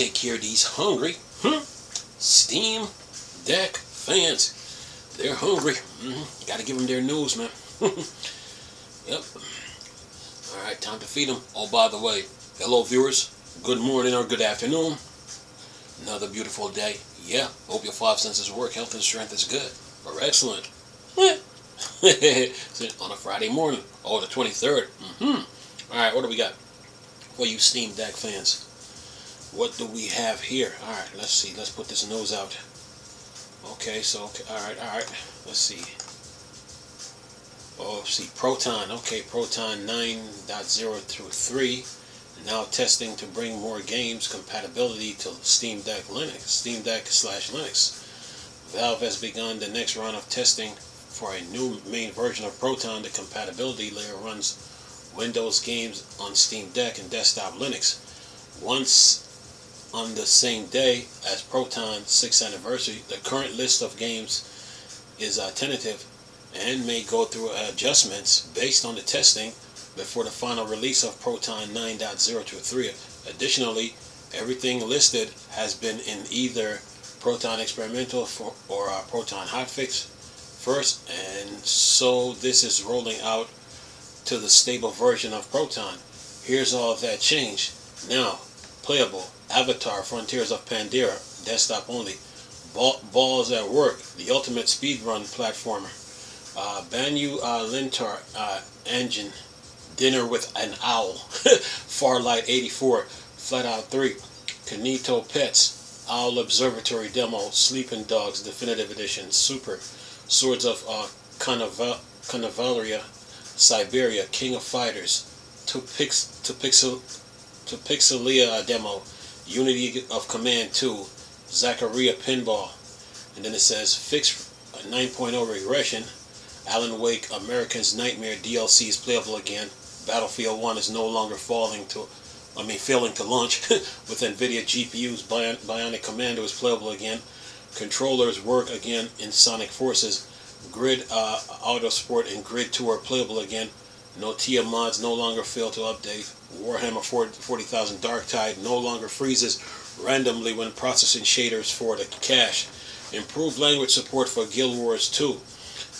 take care of these hungry Steam Deck fans. They're hungry. Gotta give them their news, man. Yep. Alright, time to feed them. Oh, by the way, hello viewers. Good morning or good afternoon. Another beautiful day. Yeah, hope your five senses work. Health and strength is good. Or excellent. On a Friday morning. Oh, the 23rd. Alright, what do we got for you Steam Deck fans? What do we have here? Alright, let's see. Let's put this nose out. Okay, so, okay, alright. Let's see. Oh, see, Proton. Okay, Proton 9.0 through 3. Now testing to bring more games compatibility to Steam Deck Linux. Steam Deck / Linux. Valve has begun the next round of testing for a new main version of Proton. The compatibility layer runs Windows games on Steam Deck and desktop Linux. Once on the same day as Proton 6th anniversary, the current list of games is tentative and may go through adjustments based on the testing before the final release of Proton 9.0 through 3. Additionally, everything listed has been in either Proton Experimental or Proton Hotfix first, and so this is rolling out to the stable version of Proton. Here's all of that change. Now, playable. Avatar, Frontiers of Pandora, desktop only. Balls at Work, the ultimate speedrun platformer. Banu Lintar engine, Dinner with an Owl, Farlight 84, Flatout 3, Kanito Pets, Owl Observatory demo, Sleeping Dogs Definitive Edition, Super, Swords of Canavaleria, Siberia, King of Fighters, to Pixelia demo, Unity of Command 2, Zaccaria Pinball, and then it says Fix 9.0 Regression, Alan Wake American's Nightmare DLC is playable again. Battlefield 1 is no longer failing to launch with NVIDIA GPUs. Bionic Commando is playable again. Controllers work again in Sonic Forces. Grid Autosport and Grid Tour playable again. Notia mods no longer fail to update. Warhammer 40,000 Darktide no longer freezes randomly when processing shaders for the cache. Improved language support for Guild Wars 2.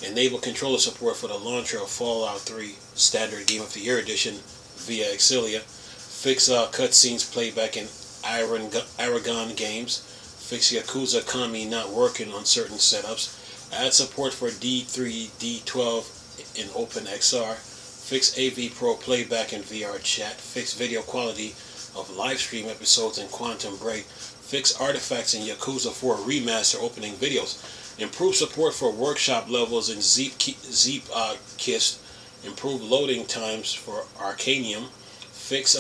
Enable controller support for the launcher of Fallout 3 Standard Game of the Year Edition via Exilia. Fix cutscenes playback in Aragon games. Fix Yakuza Kami not working on certain setups. Add support for D3, D12 in OpenXR. Fix AV Pro playback in VR chat. Fix video quality of live stream episodes in Quantum Break. Fix artifacts in Yakuza 4 Remaster opening videos. Improve support for workshop levels in Zeepkist. Improve loading times for Arcanium. Fix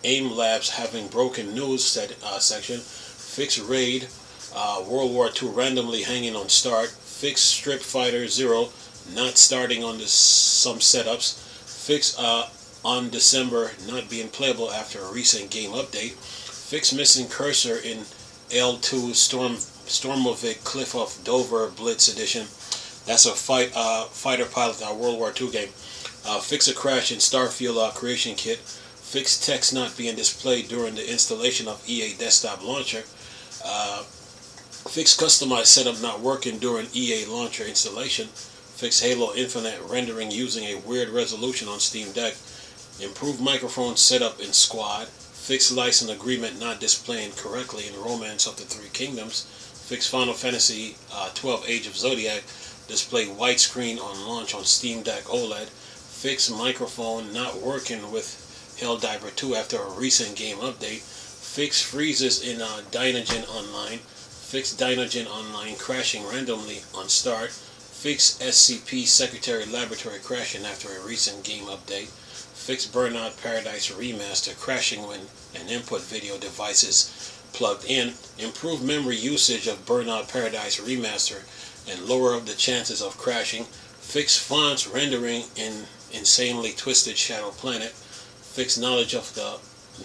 AIM Labs having broken news section. Fix Raid. World War II randomly hanging on start. Fix Street Fighter 0 not starting on some setups. Fix on December not being playable after a recent game update. Fix missing cursor in L2 Stormovik Cliff of Dover Blitz Edition. That's a fighter pilot World War II game. Fix a crash in Starfield Creation Kit. Fix text not being displayed during the installation of EA Desktop Launcher. Fix customized setup not working during EA Launcher installation. Fix Halo Infinite rendering using a weird resolution on Steam Deck. Improve microphone setup in Squad. Fix license agreement not displaying correctly in Romance of the Three Kingdoms. Fix Final Fantasy 12 Age of Zodiac display widescreen on launch on Steam Deck OLED. Fix microphone not working with Helldiver 2 after a recent game update. Fix freezes in Dynagen Online. Fix Dynagen Online crashing randomly on start. Fix SCP Secretary Laboratory crashing after a recent game update. Fix Burnout Paradise Remaster crashing when an input video device is plugged in. Improve memory usage of Burnout Paradise Remaster and lower up the chances of crashing. Fix fonts rendering in Insanely Twisted Shadow Planet. Fix knowledge of the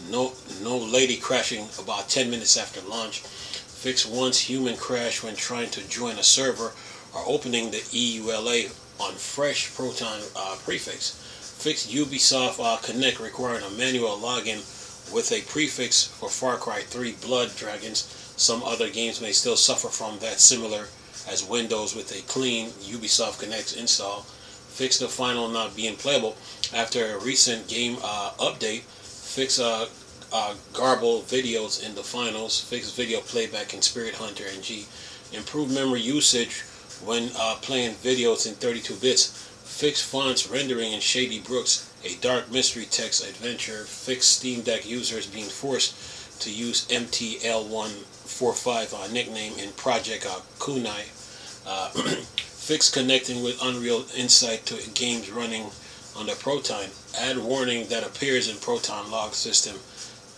no lady crashing about 10 minutes after launch. Fix once human crash when trying to join a server or opening the EULA on fresh Proton prefix. Fix Ubisoft Connect requiring a manual login with a prefix for Far Cry 3 Blood Dragons. Some other games may still suffer from that, similar as Windows with a clean Ubisoft Connect install. Fix the final not being playable after a recent game update. Fix garbled videos in the finals. Fix video playback in Spirit Hunter NG. Improve memory usage when playing videos in 32 bits. Fix fonts rendering in Shady Brooks, a dark mystery text adventure. Fix Steam Deck users being forced to use MTL145 nickname in Project Kunai. Fix connecting with Unreal Insight to games running on the Proton. Add warning that appears in Proton log system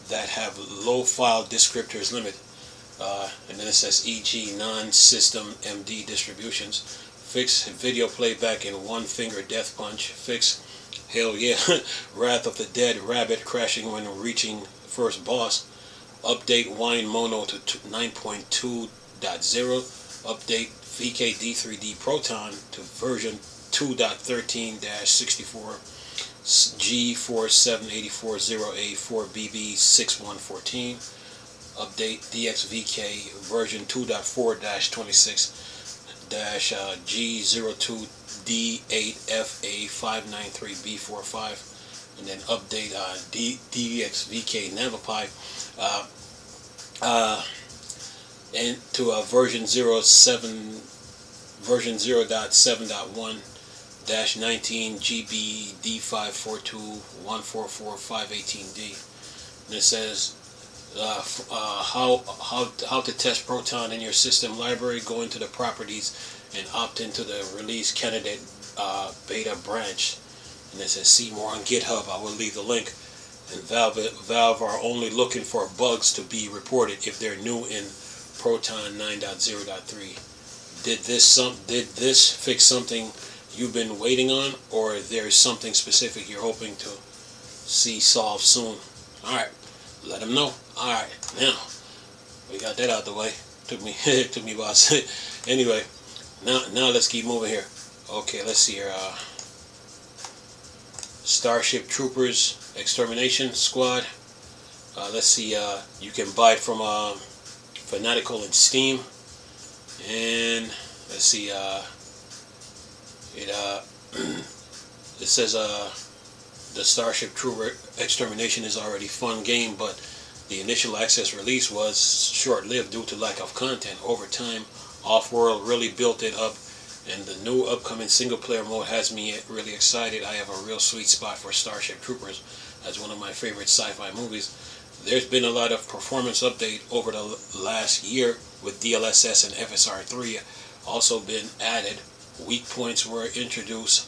that have low file descriptors limit. And then it says e.g. non-system MD distributions. Fix video playback in One Finger Death Punch. Fix, hell yeah, Wrath of the Dead Rabbit crashing when reaching first boss. Update Wine Mono to 9.2.0. Update VKD3D Proton to version 2.13-64 G47840A4BB6114. Update DXVK version 2.4-26-G02D8FA593B45, and then update DXVK Navipy and to version 0.7.1-19 GBD542144518D. And it says how to test Proton in your system library. Go into the properties and opt into the release candidate beta branch. And it says see more on GitHub. I will leave the link. And Valve are only looking for bugs to be reported if they're new in Proton 9.0.3. Did this fix something you've been waiting on, or there's something specific you're hoping to see solved soon? Alright, let them know. Alright, now we got that out the way. Took me about anyway. Now let's keep moving here. Okay, let's see here. Starship Troopers Extermination Squad. Let's see. You can buy it from Fanatical in Steam, and let's see. It says the Starship Trooper Extermination is already a fun game, but the initial access release was short-lived due to lack of content. Over time, Off-World really built it up, and the new upcoming single-player mode has me really excited. I have a real sweet spot for Starship Troopers as one of my favorite sci-fi movies. There's been a lot of performance update over the last year, with DLSS and FSR3 also been added. Weak points were introduced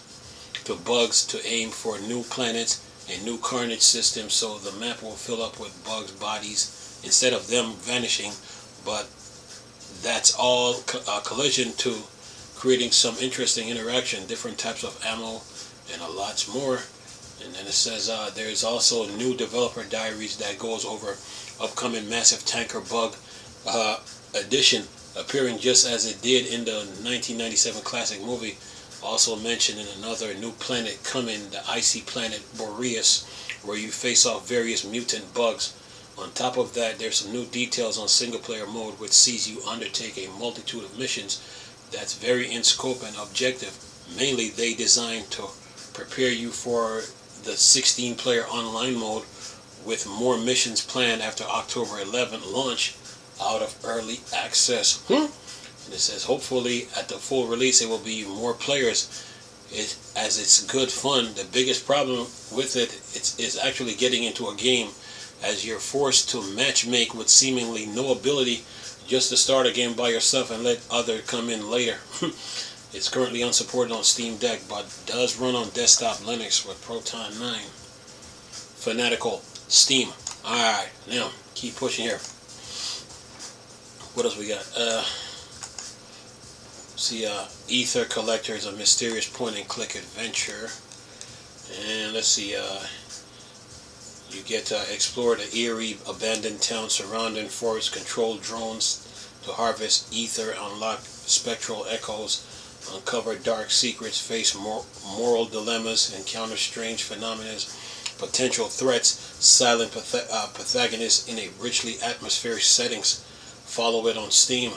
to bugs to aim for new planets and new carnage systems, so the map will fill up with bugs' bodies instead of them vanishing. But that's all collision to creating some interesting interaction, different types of ammo, and a lot more. And then it says there's also new developer diaries that goes over upcoming massive tanker bug edition, appearing just as it did in the 1997 classic movie. Also mentioned in another new planet coming, the icy planet Boreas, where you face off various mutant bugs. On top of that, there's some new details on single player mode, which sees you undertake a multitude of missions that's very in scope and objective. Mainly they designed to prepare you for the 16-player online mode, with more missions planned after October 11th launch out of early access. And it says hopefully at the full release it will be more players, as it's good fun. The biggest problem with it is actually getting into a game, as you're forced to matchmake with seemingly no ability, just to start a game by yourself and let others come in later. It's currently unsupported on Steam Deck, but does run on desktop Linux with Proton 9. Fanatical, Steam. Alright, now, keep pushing here. What else we got? See, Ether Collector is a mysterious point-and-click adventure. And let's see, you get to explore the eerie, abandoned town surrounding forest, control drones to harvest ether, unlock spectral echoes, uncover dark secrets, face moral dilemmas, encounter strange phenomena, potential threats, silent protagonists in a richly atmospheric settings. Follow it on Steam.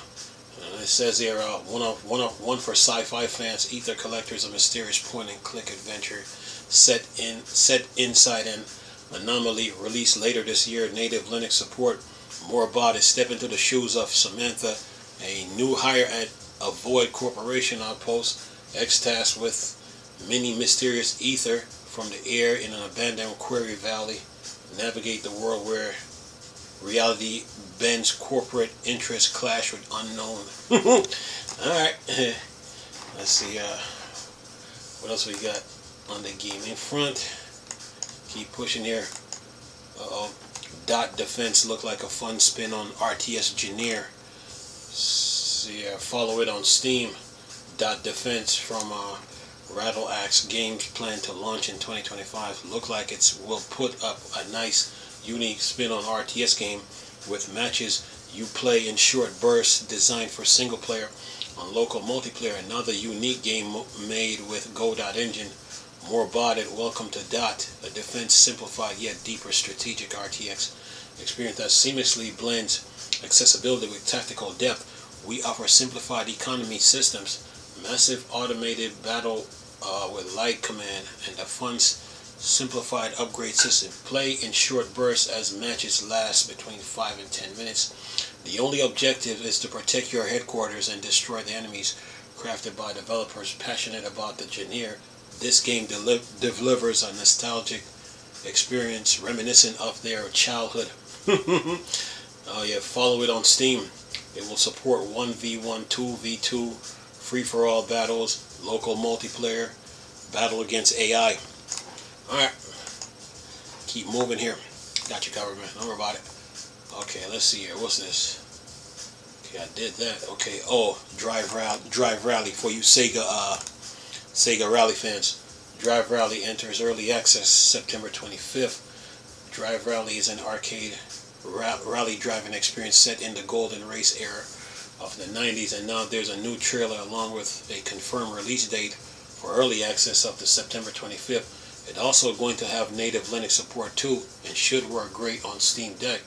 It says here, one for sci-fi fans, Ether Collectors, a mysterious point-and-click adventure set inside an anomaly. Released later this year, native Linux support. More about it. Step into the shoes of Samantha, a new hire at a Void Corporation outpost, ex-tasked with many mysterious ether from the air in an abandoned quarry valley. Navigate the world where reality bends, corporate interests clash with unknown. Alright. Let's see what else we got on the gaming front. Keep pushing here. Dot Defense looked like a fun spin on RTS Engineer. See, follow it on Steam. Dot Defense from Rattle Axe Games, planned to launch in 2025. Look like it will put up a nice, unique spin on RTS game with matches you play in short bursts, designed for single player on local multiplayer. Another unique game made with Go.Engine. More about it. Welcome to Dot, a defense simplified yet deeper strategic RTX experience that seamlessly blends accessibility with tactical depth. We offer simplified economy systems, massive automated battle with light command, and a fun simplified upgrade system. Play in short bursts as matches last between 5 and 10 minutes. The only objective is to protect your headquarters and destroy the enemies. Crafted by developers passionate about the genre, this game delivers a nostalgic experience reminiscent of their childhood. Oh yeah, follow it on Steam. It will support 1v1, 2v2, free-for-all battles, local multiplayer, battle against AI. Alright, keep moving here. Got you covered, man. Don't worry about it. Okay, let's see here. What's this? Okay, I did that. Okay, oh, Drive Rally for you Sega Rally fans. Drive Rally enters early access September 25th. Drive Rally is an arcade rally driving experience set in the golden race era of the 90s, and now there's a new trailer along with a confirmed release date for early access of the September 25th. It's also going to have native Linux support too, and should work great on Steam Deck.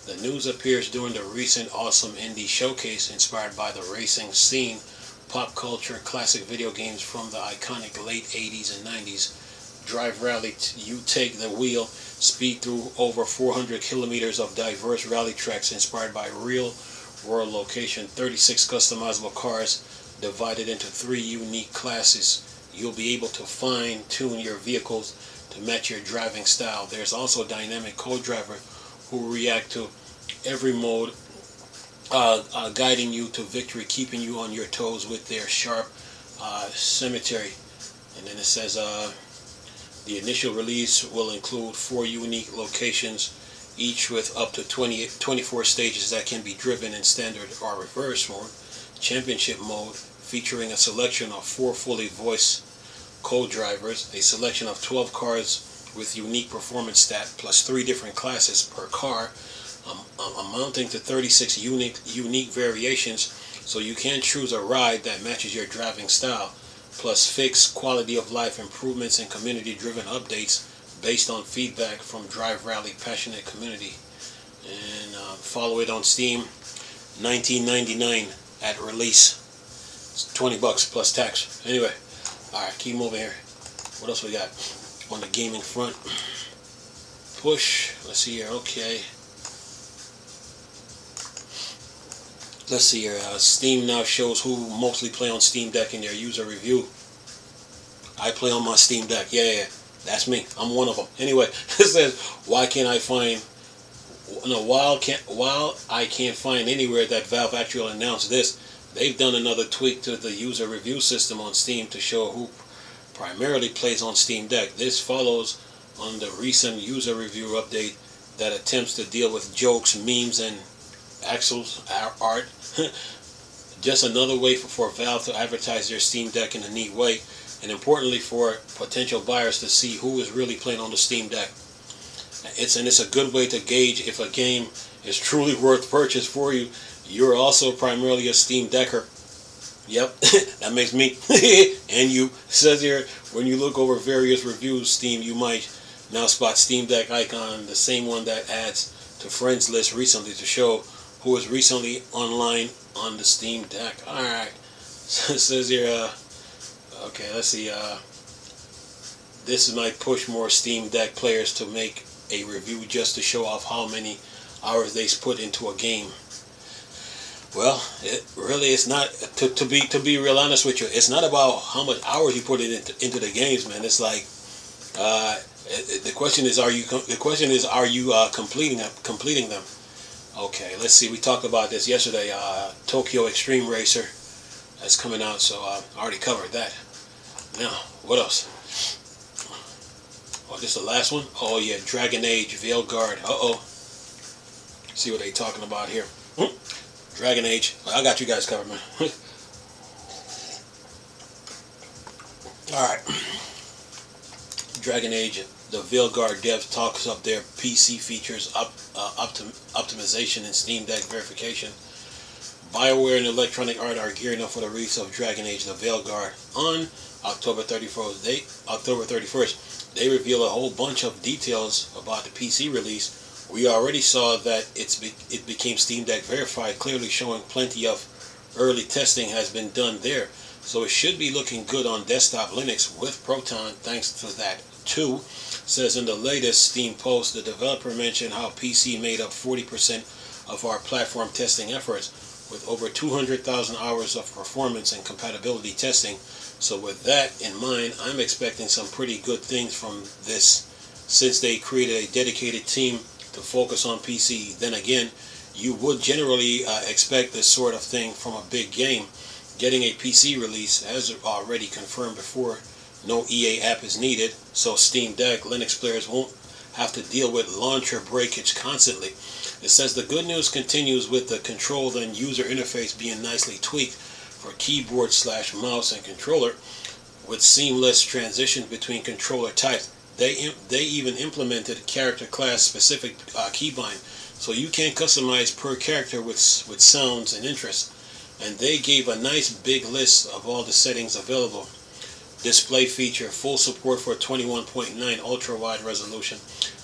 The news appears during the recent Awesome Indie Showcase inspired by the racing scene, pop culture, classic video games from the iconic late 80s and 90s. Drive Rally, you take the wheel, speed through over 400 kilometers of diverse rally tracks inspired by real world location, 36 customizable cars divided into 3 unique classes. You'll be able to fine-tune your vehicles to match your driving style. There's also a dynamic co-driver who react to every mode, guiding you to victory, keeping you on your toes with their sharp symmetry. And then it says the initial release will include 4 unique locations, each with up to 24 stages that can be driven in standard or reverse mode. Championship mode, featuring a selection of 4 fully voiced co-drivers, a selection of 12 cars with unique performance stat, plus 3 different classes per car, amounting to 36 unique variations, so you can choose a ride that matches your driving style, plus fixed quality of life improvements and community-driven updates based on feedback from Drive Rally passionate community. And follow it on Steam, $19.99 at release. It's $20 plus tax. Anyway, alright, keep moving here. What else we got on the gaming front? Push. Let's see here. Okay. Let's see here. Steam now shows who mostly play on Steam Deck in their user review. I play on my Steam Deck. Yeah, that's me. I'm one of them. Anyway, it says, while I can't find anywhere that Valve actually announced this, they've done another tweak to the user review system on Steam to show who primarily plays on Steam Deck. This follows on the recent user review update that attempts to deal with jokes, memes, and Axel's art. Just another way for Valve to advertise their Steam Deck in a neat way, and importantly for potential buyers to see who is really playing on the Steam Deck. It's a good way to gauge if a game is truly worth purchase for you. You're also primarily a Steam Decker. Yep, that makes me and you. It says here, when you look over various reviews, Steam, you might Now spot Steam Deck icon, the same one that adds to friends list recently to show who was recently online on the Steam Deck. Alright, so it says here, okay, let's see, this might push more Steam Deck players to make a review just to show off how many hours they put into a game. Well, it really is not, to be real honest with you, it's not about how much hours you put into the games, man. It's like, the question is, are you completing them? Okay, let's see. We talked about this yesterday. Tokyo Extreme Racer, that's coming out, so I already covered that. Now, what else? Oh, this is the last one? Oh yeah, Dragon Age Veilguard. See what they talking about here. Dragon Age. I got you guys covered, man. Alright. Dragon Age, the Veilguard dev talks up their PC features, optimization, and Steam Deck verification. BioWare and Electronic Arts are gearing up for the release of Dragon Age, the Veilguard on October 31st. They reveal a whole bunch of details about the PC release. We already saw that it became Steam Deck verified, clearly showing plenty of early testing has been done there. So it should be looking good on desktop Linux with Proton, thanks to that too. Says in the latest Steam post, the developer mentioned how PC made up 40% of our platform testing efforts, with over 200,000 hours of performance and compatibility testing. So with that in mind, I'm expecting some pretty good things from this, since they created a dedicated team to focus on PC. Then again, you would generally expect this sort of thing from a big game. Getting a PC release, as already confirmed before, no EA app is needed, so Steam Deck Linux players won't have to deal with launcher breakage constantly. It says the good news continues with the control and user interface being nicely tweaked for keyboard / mouse and controller, with seamless transition between controller types. They even implemented character class specific keybind, so you can customize per character with sounds and interests. And they gave a nice big list of all the settings available. Display feature, full support for 21.9 ultra wide resolution,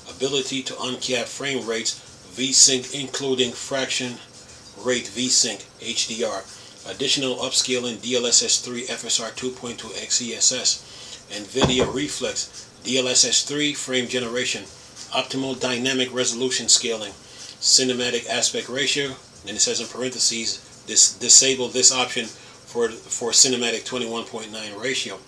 ability to uncap frame rates, VSync including fraction rate VSync HDR, additional upscaling DLSS 3 FSR 2.2 XeSS, NVIDIA Reflex, DLSS 3 frame generation, optimal dynamic resolution scaling, cinematic aspect ratio, and it says in parentheses, disable this option for cinematic 21.9 ratio.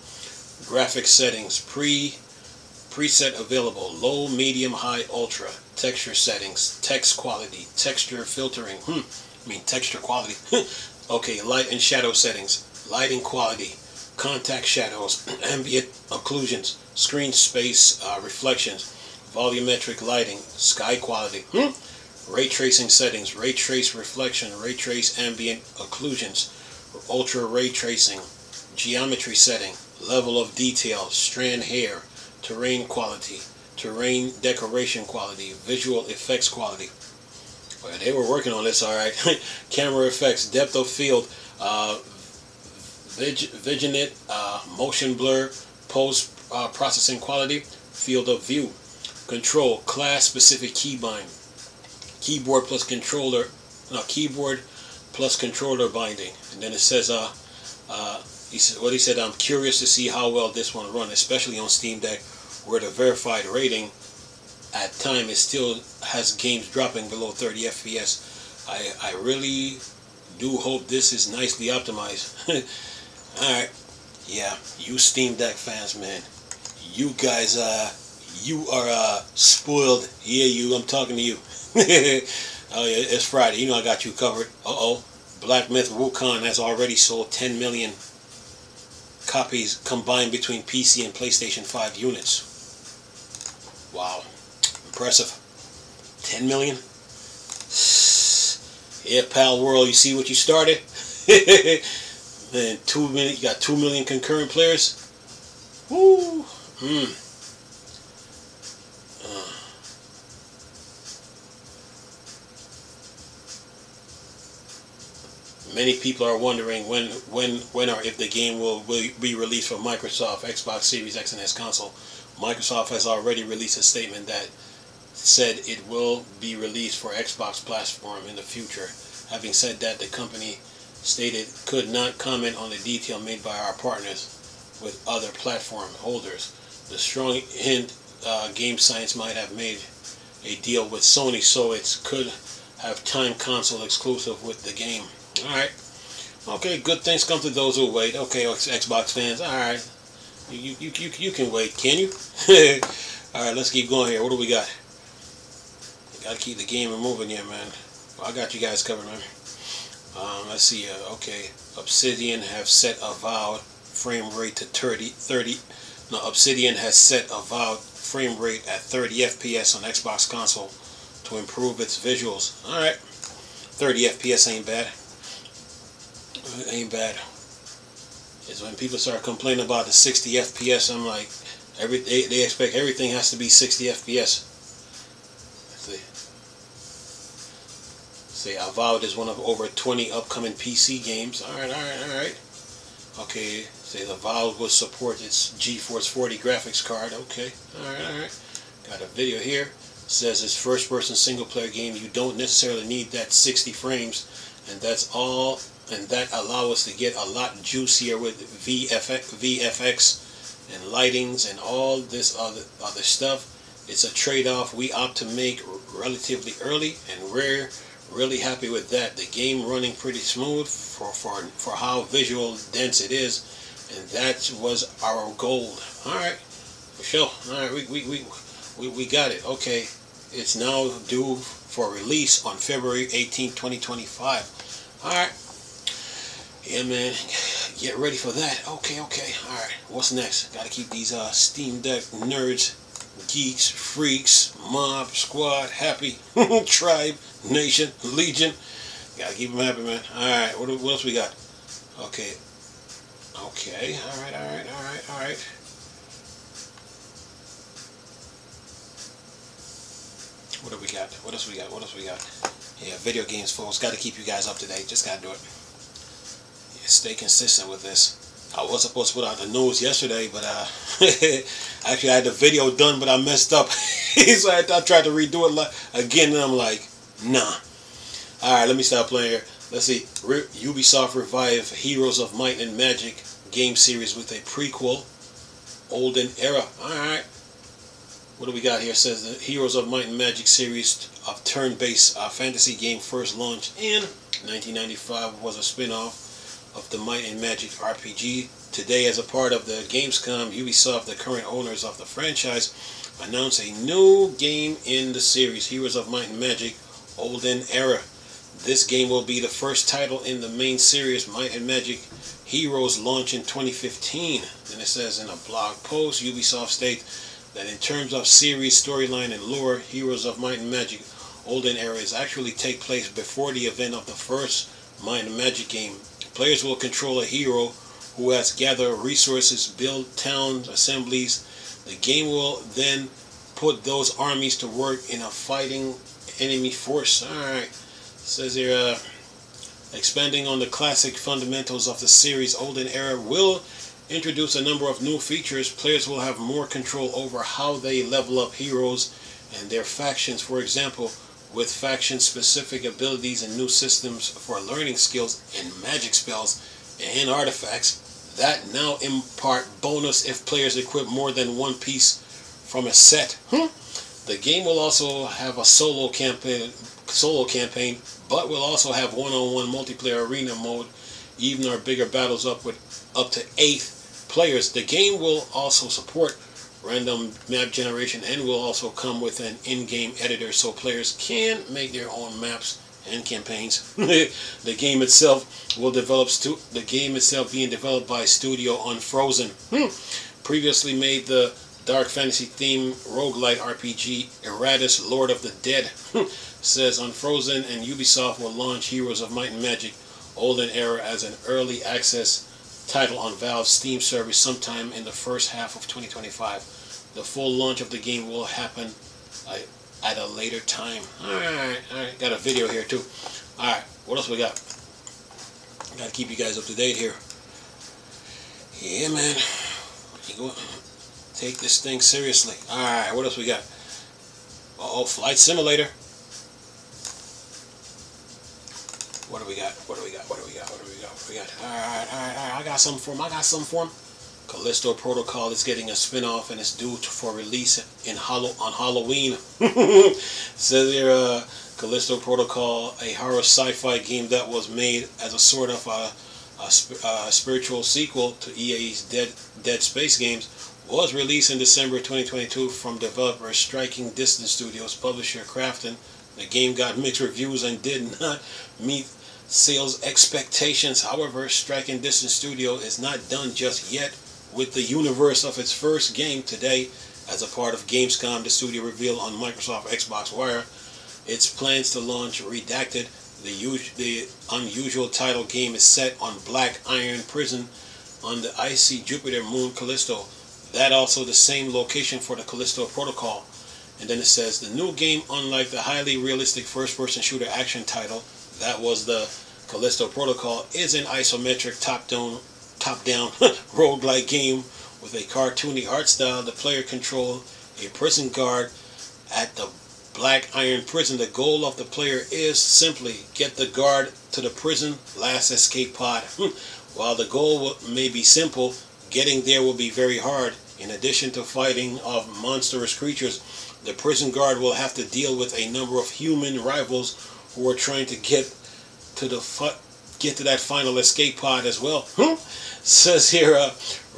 Graphics settings, preset available, low, medium, high, ultra. Texture settings, text quality, texture filtering, texture quality. Okay, light and shadow settings, lighting quality, contact shadows, ambient occlusions, screen space reflections, volumetric lighting, sky quality. Ray tracing settings, ray trace reflection, ray trace ambient occlusions, ultra ray tracing, geometry setting, level of detail, strand hair, terrain quality, terrain decoration quality, visual effects quality. Well, they were working on this, alright. Camera effects, depth of field, vignette, motion blur, post processing quality, field of view, control, class specific keybind, keyboard plus controller binding. And then it says he said I'm curious to see how well this one runs, especially on Steam Deck, where the verified rating at time it still has games dropping below 30 FPS. I really do hope this is nicely optimized. Alright, yeah, you Steam Deck fans, man, you guys you are spoiled. Yeah, I'm talking to you. Oh yeah, it's Friday. You know I got you covered. Black Myth Wukong has already sold 10 million copies combined between PC and PlayStation 5 units. Wow, impressive. 10 million. Yeah, pal world, you see what you started? Man, 2 million. You got 2 million concurrent players. Woo. Many people are wondering when or if the game will be released for Microsoft, Xbox Series X and S console. Microsoft has already released a statement that said it will be released for Xbox platform in the future. Having said that, the company stated could not comment on the detail made by our partners with other platform holders. The strong hint Game Science might have made a deal with Sony so it could have time console exclusive with the game. Alright. Okay, good things come to those who wait. Okay, Xbox fans, alright. You can wait, can you? Alright, let's keep going here. What do we got? Gotta keep the game moving here, man. Well, I got you guys covered, man. Let's see. Okay, Obsidian have set avowed frame rate to 30. No, Obsidian has set avowed frame rate at 30 FPS on Xbox console to improve its visuals. All right, 30 FPS ain't bad. It ain't bad. It's when people start complaining about the 60 FPS. I'm like, they expect everything has to be 60 FPS. Say Avowed is one of over 20 upcoming PC games. Alright. Okay, say the Avowed will support its GeForce 40 graphics card. Okay, alright. Got a video here. Says it's first person single player game. You don't necessarily need that 60 frames, and that's all, and that allow us to get a lot juicier with VFX and lightings and all this other stuff. It's a trade-off we opt to make relatively early, and we're really happy with that. The game running pretty smooth for how visual dense it is, and that was our goal. Alright, for sure. Alright, we got it. Okay, it's now due for release on February 18, 2025. Alright. Yeah, man, get ready for that. Okay. Alright, what's next? Gotta keep these Steam Deck nerds, geeks, freaks, mob, squad happy. Tribe, nation, legion. Gotta keep them happy, man. Alright, what else we got? Okay. Alright. What do we got? What else we got? Yeah, video games, folks. Gotta keep you guys up to date. Just gotta do it. Yeah, stay consistent with this. I was supposed to put out the news yesterday, but actually I had the video done, but I messed up. So I tried to redo it again, and I'm like, nah. Alright, let me stop playing here. Let's see. Ubisoft revive Heroes of Might and Magic game series with a prequel, Olden Era. Alright. What do we got here? It says the Heroes of Might and Magic series of turn-based fantasy game first launched in 1995 was a spin-off of the Might and Magic RPG. Today, as a part of the Gamescom, Ubisoft, the current owners of the franchise, announced a new game in the series, Heroes of Might and Magic Olden Era. This game will be the first title in the main series, Might and Magic Heroes, launch in 2015. Then it says in a blog post, Ubisoft states that in terms of series, storyline, and lore, Heroes of Might and Magic Olden Era is actually take place before the event of the first Might and Magic game. Players will control a hero who has gathered resources, build towns, assemblies. The game will then put those armies to work in a fighting enemy force. Alright, says here, expanding on the classic fundamentals of the series, Olden Era will introduce a number of new features. Players will have more control over how they level up heroes and their factions, for example, with faction-specific abilities and new systems for learning skills and magic spells and artifacts that now impart bonus if players equip more than one piece from a set. The game will also have a solo campaign, but will also have one-on-one multiplayer arena mode, even or bigger battles up to 8 players. The game will also support random map generation and will also come with an in-game editor so players can make their own maps and campaigns. The game itself being developed by Studio Unfrozen. Previously made the dark fantasy theme roguelite RPG Eratus Lord of the Dead. Says Unfrozen and Ubisoft will launch Heroes of Might and Magic Olden Era as an early access title on Valve's Steam service sometime in the first half of 2025. The full launch of the game will happen at a later time. Alright, got a video here too. Alright, what else we got? Gotta keep you guys up to date here. Yeah, man. Take this thing seriously. Alright, what else we got? Oh, Flight Simulator. What do we got? What do we got? What do we got? What do we got? What do we got? Alright. I got something for him. Callisto Protocol is getting a spin-off and it's due for release on Halloween. Says here, Callisto Protocol, a horror sci-fi game that was made as a sort of a spiritual sequel to EA's Dead Space games, was released in December 2022 from developer Striking Distance Studios, publisher Krafton. The game got mixed reviews and did not meet sales expectations. However, Striking Distance Studio is not done just yet with the universe of its first game. Today, as a part of Gamescom, the studio revealed on Microsoft Xbox Wire its plans to launch Redacted. The unusual title game is set on Black Iron Prison on the icy Jupiter moon Callisto. That also the same location for the Callisto Protocol. And then it says, the new game, unlike the highly realistic first-person shooter action title that was the Callisto Protocol, is an isometric top-down roguelike game with a cartoony art style. The player control a prison guard at the Black Iron Prison. The goal of the player is simply get the guard to the prison last escape pod. While the goal may be simple, getting there will be very hard. In addition to fighting off monstrous creatures, the prison guard will have to deal with a number of human rivals who are trying to get to that final escape pod as well. Says here,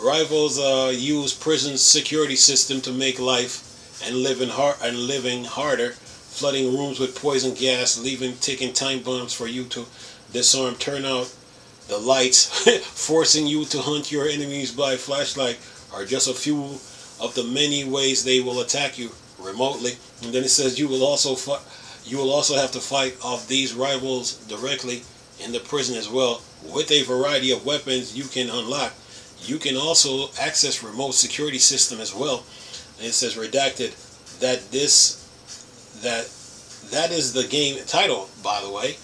rivals use prison's security system to make life and living harder, flooding rooms with poison gas, leaving ticking time bombs for you to disarm, turn out the lights, forcing you to hunt your enemies by flashlight are just a few of the many ways they will attack you remotely. And then it says you will also have to fight off these rivals directly in the prison as well, with a variety of weapons you can unlock. You can also access remote security system as well. And it says Redacted that is the game title, by the way,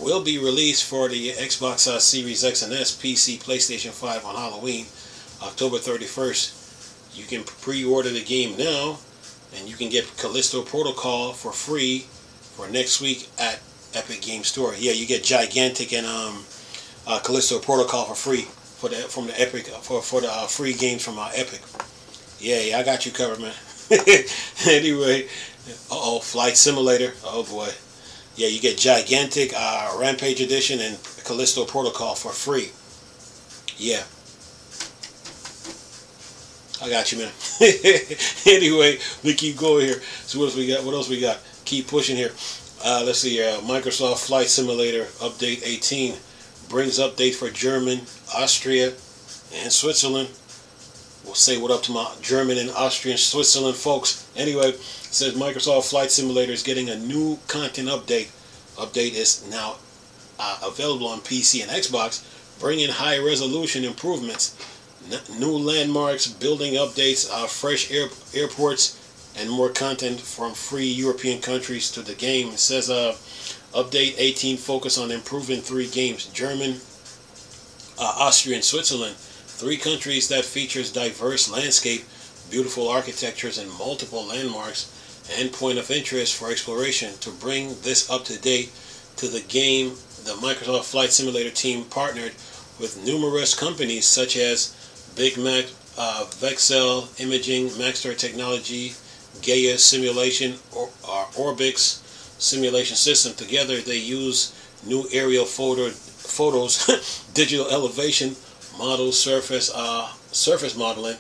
will be released for the Xbox Series X and S, PC, PlayStation 5 on Halloween, October 31st. You can pre-order the game now, and you can get Callisto Protocol for free for next week at Epic Game Store. Yeah, you get Gigantic and Callisto Protocol for free for the free games from Epic. Yeah, I got you covered, man. Anyway, Flight Simulator. Oh boy. Yeah, you get Gigantic, Rampage Edition, and Callisto Protocol for free. Yeah. I got you, man. Anyway, we keep going here. So what else we got? Keep pushing here. Let's see here. Microsoft Flight Simulator Update 18 brings update for German, Austria, and Switzerland. We'll say what up to my German and Austrian Switzerland folks. Anyway, it says Microsoft Flight Simulator is getting a new content update. Update is now available on PC and Xbox, bringing high resolution improvements, new landmarks, building updates, fresh airports, and more content from free European countries to the game. It says Update 18 focus on improving 3 games: German, Austria, and Switzerland. 3 countries that features diverse landscape, beautiful architectures, and multiple landmarks and point of interest for exploration. To bring this up to date to the game, the Microsoft Flight Simulator team partnered with numerous companies such as Big Mac, Vexel Imaging, Maxter Technology, Gaia Simulation, or Orbix Simulation System. Together they use new aerial photos, digital elevation models, surface modeling,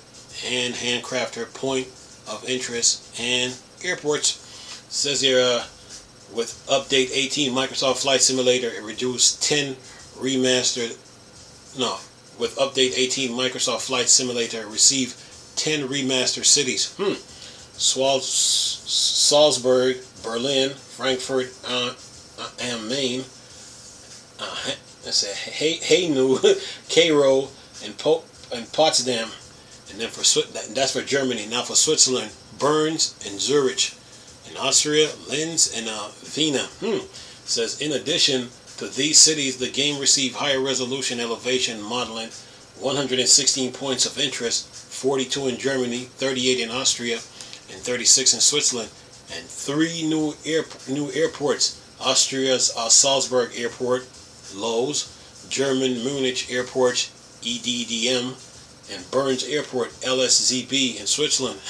and handcrafted point of interest and airports. It says here, with Update 18, Microsoft Flight Simulator With Update 18, Microsoft Flight Simulator received 10 remastered cities. Salzburg, Berlin, Frankfurt am Main, Hainu, Cairo, and Potsdam. And then that's for Germany. Now for Switzerland, Bern and Zurich. In Austria, Linz and Vienna. Says in addition to these cities, the game received higher resolution elevation modeling 116 points of interest, 42 in Germany, 38 in Austria, and 36 in Switzerland. And 3 new airports: Austria's Salzburg Airport, LOS, German Munich Airport, EDDM, and Burns Airport, LSZB, in Switzerland.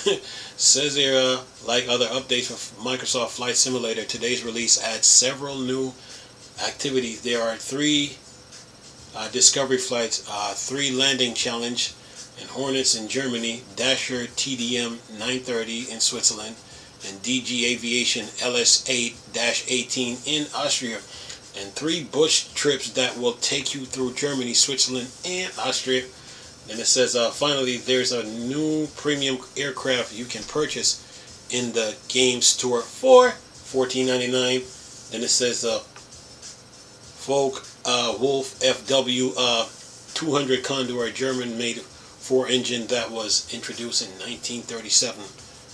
Says here, like other updates for Microsoft Flight Simulator, today's release adds several new activities. There are 3 discovery flights, 3 landing challenge, and Hornets in Germany, Dasher TDM 930 in Switzerland, and DG Aviation LS8-18 in Austria, and 3 bush trips that will take you through Germany, Switzerland, and Austria. And it says, finally, there's a new premium aircraft you can purchase in the game store for $14.99. Then it says, Wolf FW 200 Condor, German-made 4-engine that was introduced in 1937.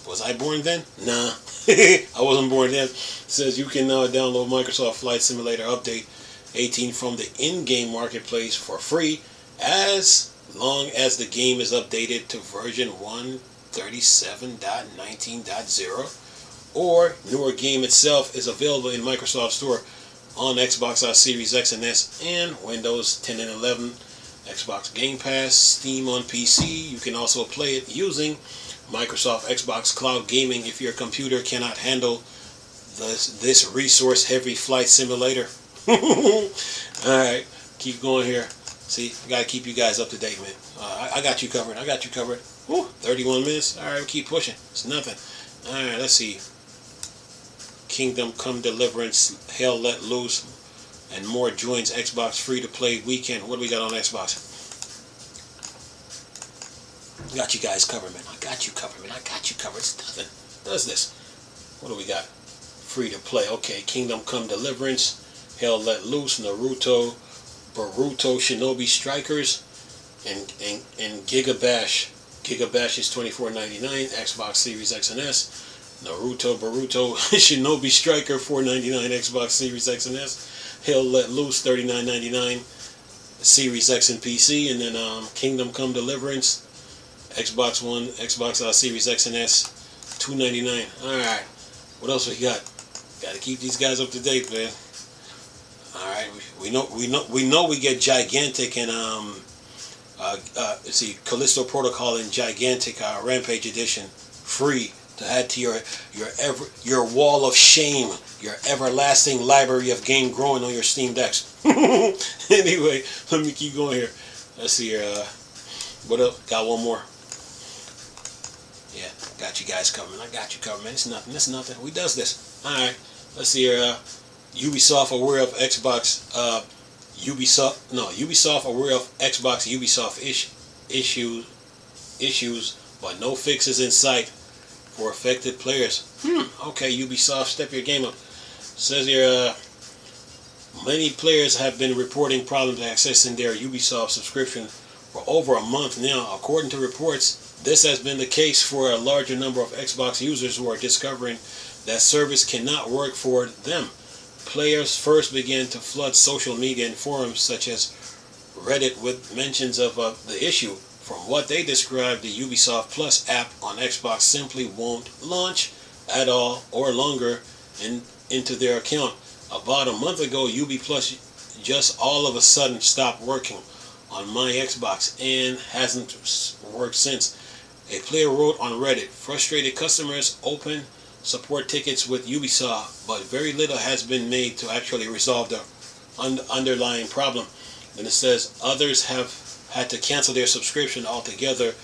Was I born then? Nah, I wasn't born then. It says you can now download Microsoft Flight Simulator Update 18 from the in-game marketplace for free, as long as the game is updated to version 137.19.0, or newer game itself is available in Microsoft Store on Xbox Series X and S and Windows 10 and 11, Xbox Game Pass, Steam on PC. You can also play it using Microsoft Xbox Cloud Gaming if your computer cannot handle this resource-heavy flight simulator. Alright, keep going here. See, I gotta keep you guys up to date, man. I got you covered. I got you covered. Woo, 31 minutes. Alright, we keep pushing. It's nothing. Alright, let's see. Kingdom Come Deliverance, Hell Let Loose, and more joins Xbox free-to-play weekend. What do we got on Xbox? Got you guys covered, man. I got you covered, man. I got you covered. It's nothing. Does this? What do we got? Free-to-play. Okay, Kingdom Come Deliverance, Hell Let Loose, Naruto, Boruto Shinobi Strikers, and Gigabash. Gigabash is $24.99. Xbox Series X and S. Naruto Boruto Shinobi Striker $4.99. Xbox Series X and S. Hell Let Loose $39.99. Series X and PC. And then Kingdom Come Deliverance, Xbox One, Xbox Series X and S, $2.99. All right, what else we got? Got to keep these guys up to date, man. All right, we know we get Gigantic and let's see, Callisto Protocol and Gigantic Rampage Edition free to add to your wall of shame, your everlasting library of game growing on your Steam decks. Anyway, let me keep going here. Let's see here. What else? Got one more. Yeah, got you guys covered. I got you covered, man. It's nothing. It's nothing. We does this. All right. Let's see here. Ubisoft aware of Xbox. Ubisoft aware of Xbox Ubisoft issues, but no fixes in sight for affected players. Okay, Ubisoft, step your game up. Says here, many players have been reporting problems accessing their Ubisoft subscription for over a month now. According to reports, this has been the case for a larger number of Xbox users who are discovering that service cannot work for them. Players first began to flood social media and forums such as Reddit with mentions of the issue. From what they described, the Ubisoft Plus app on Xbox simply won't launch at all or longer into their account. About a month ago, Ubi Plus just all of a sudden stopped working on my Xbox and hasn't worked since. A player wrote on Reddit, frustrated customers open support tickets with Ubisoft, but very little has been made to actually resolve the underlying problem. Then it says others have had to cancel their subscription altogether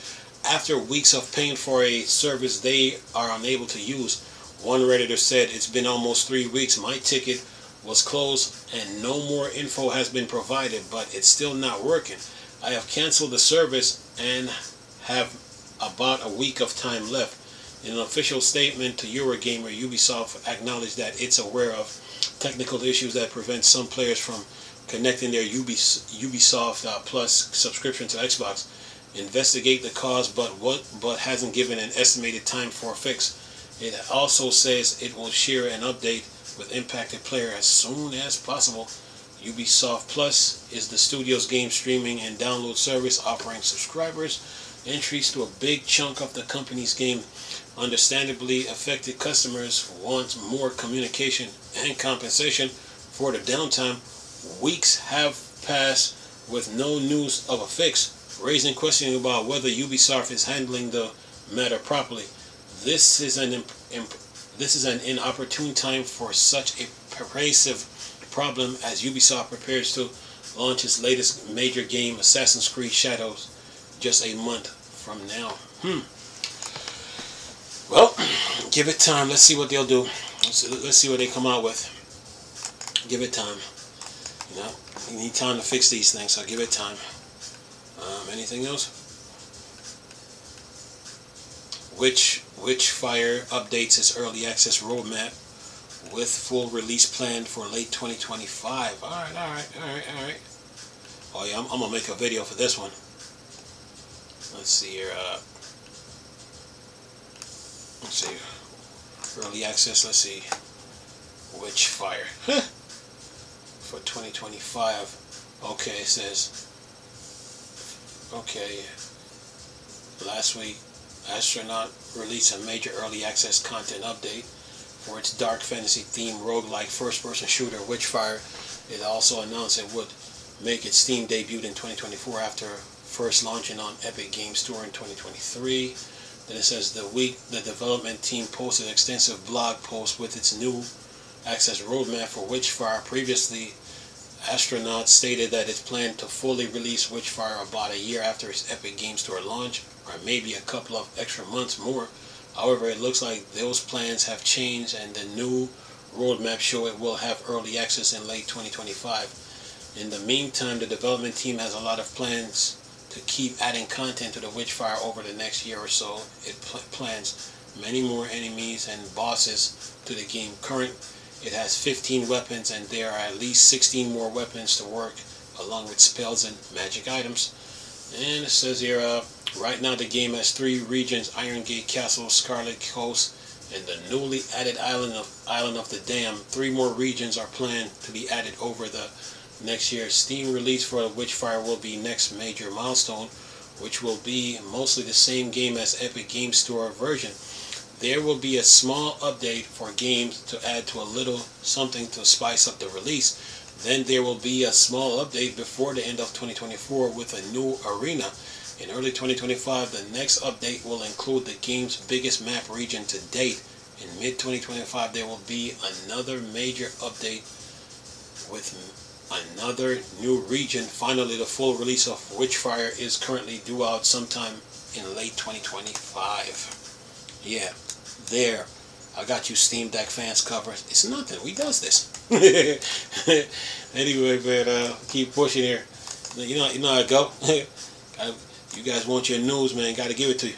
after weeks of paying for a service they are unable to use. One Redditor said, "It's been almost 3 weeks. My ticket was closed and no more info has been provided, but it's still not working. I have canceled the service and have about a week of time left." In an official statement to Eurogamer, Ubisoft acknowledged that it's aware of technical issues that prevent some players from connecting their Ubisoft Plus subscription to Xbox. Investigate the cause, but hasn't given an estimated time for a fix. It also says it will share an update with impacted player as soon as possible. Ubisoft Plus is the studio's game streaming and download service offering subscribers entries to a big chunk of the company's game. Understandably, affected customers want more communication and compensation for the downtime. Weeks have passed with no news of a fix, raising questions about whether Ubisoft is handling the matter properly. This is an inopportune time for such a pervasive problem as Ubisoft prepares to launch its latest major game, Assassin's Creed Shadows, just a month from now. Well, give it time. Let's see what they'll do. Let's see what they come out with. Give it time. You know, you need time to fix these things, so give it time. Anything else? Witchfire updates its early access roadmap with full release planned for late 2025. Alright. Oh yeah, I'm gonna make a video for this one. Let's see here. Let's see. Early access, let's see. Witchfire. For 2025. Okay, it says. Okay. Last week, Astronaut released a major early access content update for its dark fantasy themed roguelike first-person shooter Witchfire. It also announced it would make its Steam debut in 2024 after first launching on Epic Games Store in 2023. Then it says the development team posted extensive blog posts with its new access roadmap for Witchfire. Previously, Astronaut stated that it planned to fully release Witchfire about a year after its Epic Games Store launch, or maybe a couple of extra months more. However, it looks like those plans have changed, and the new roadmap show it will have early access in late 2025. In the meantime, the development team has a lot of plans to keep adding content to the Witchfire over the next year or so. It plans many more enemies and bosses to the game. It has 15 weapons, and there are at least 16 more weapons to work, along with spells and magic items. And it says here, right now the game has 3 regions: Iron Gate Castle, Scarlet Coast, and the newly added Island of the Dam. 3 more regions are planned to be added over the next year. Steam release for the Witchfire will be next major milestone, which will be mostly the same game as Epic Games Store version. There will be a small update for games to add to a little something to spice up the release. Then there will be a small update before the end of 2024 with a new arena. In early 2025, the next update will include the game's biggest map region to date. In mid-2025, there will be another major update with another new region. Finally, the full release of Witchfire is currently due out sometime in late 2025. Yeah, there. I got you Steam Deck fans covered. It's nothing. We does this. Anyway, man, keep pushing here. You know how it go. You guys want your news, man. Got to give it to you.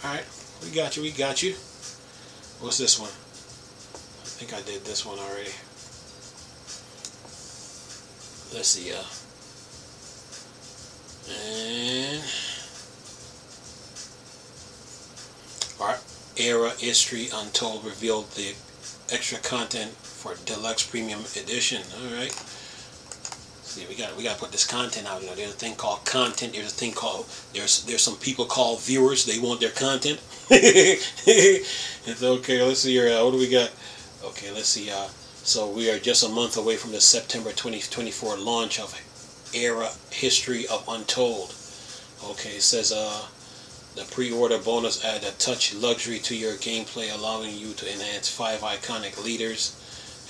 Alright. We got you. What's this one? I think I did this one already. Let's see, and our Era History Untold revealed the extra content for Deluxe Premium Edition. Alright. See, we got to put this content out. You know, there's a thing called content. There's a thing called there's some people called viewers. They want their content. It's okay. Let's see here. What do we got? Okay, let's see. So we are just a month away from the September 2024 launch of Era History of Untold. Okay, it says the pre-order bonus add a touch luxury to your gameplay, allowing you to enhance 5 iconic leaders.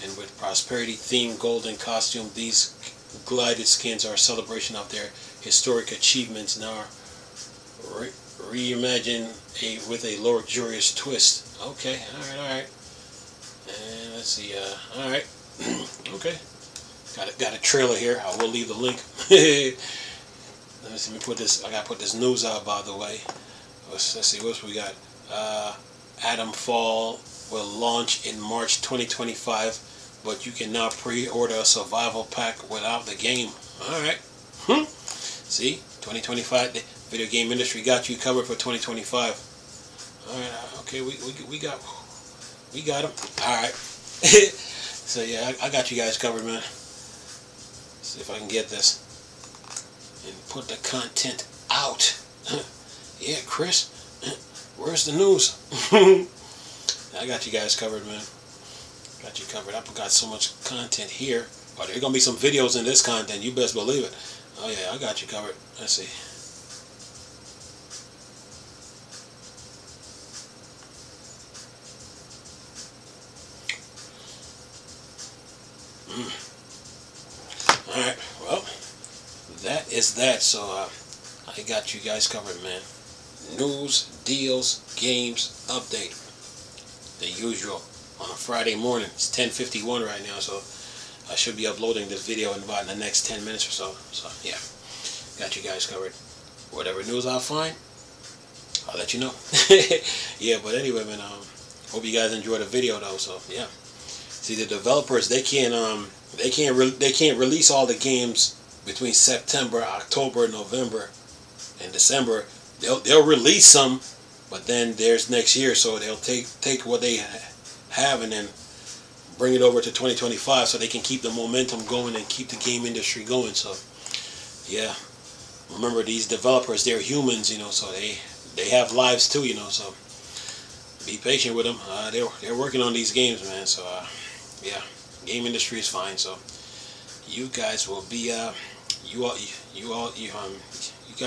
And with prosperity themed golden costume, these glided skins are a celebration of their historic achievements, now reimagined with a luxurious twist. Okay, alright. And let's see, alright. Okay. Got a trailer here. I will leave the link. Let me put this. I gotta put this news out, by the way. Let's see what we got. Atom Fall will launch in March 2025, but you can now pre-order a survival pack without the game. Alright. See, 2025. The video game industry got you covered for 2025. All right, okay, we got him. All right. So yeah, I got you guys covered, man. See if I can get this and put the content out. Yeah, Chris, where's the news? I got you guys covered, man. Got you covered. I got so much content here. Oh, there's gonna be some videos in this content. You best believe it. Oh yeah, I got you covered. Let's see. Alright, well, that is that. So I got you guys covered, man. News, deals, games, update. The usual on a Friday morning. It's 10:51 right now, so I should be uploading this video in about the next 10 minutes or so. So yeah, got you guys covered. Whatever news I'll find, I'll let you know. Yeah, but anyway, man, hope you guys enjoyed the video though. So yeah, see, the developers, they can't release all the games between September, October, November, and December. They'll release some, but then there's next year, so they'll take what they have and then bring it over to 2025 so they can keep the momentum going and keep the game industry going. So yeah, remember, these developers, they're humans, you know, so they have lives too, you know, so be patient with them. They're working on these games, man. So yeah, game industry is fine. So you guys will be you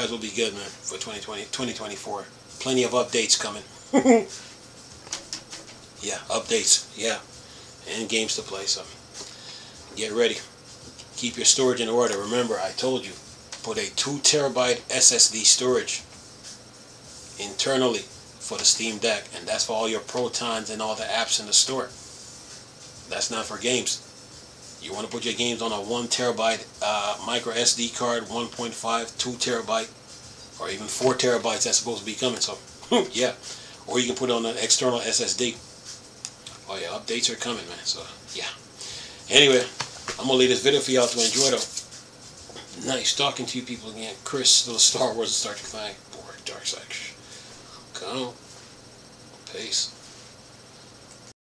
guys will be good, man, for 2024. Plenty of updates coming. Yeah, updates, yeah, and games to play. So get ready. Keep your storage in order. Remember, I told you, put a 2 terabyte SSD storage internally for the Steam Deck, and that's for all your Protons and all the apps in the store. That's not for games. You want to put your games on a 1 terabyte micro SD card, 1.5, 2 terabyte, or even 4 terabytes. That's supposed to be coming. So yeah, or you can put it on an external SSD. Oh yeah, updates are coming, man. So yeah. Anyway, I'm gonna leave this video for y'all to enjoy though. Nice talking to you people again. Chris, little Star Wars and Star Trek fan. Dark side. Come on. Peace.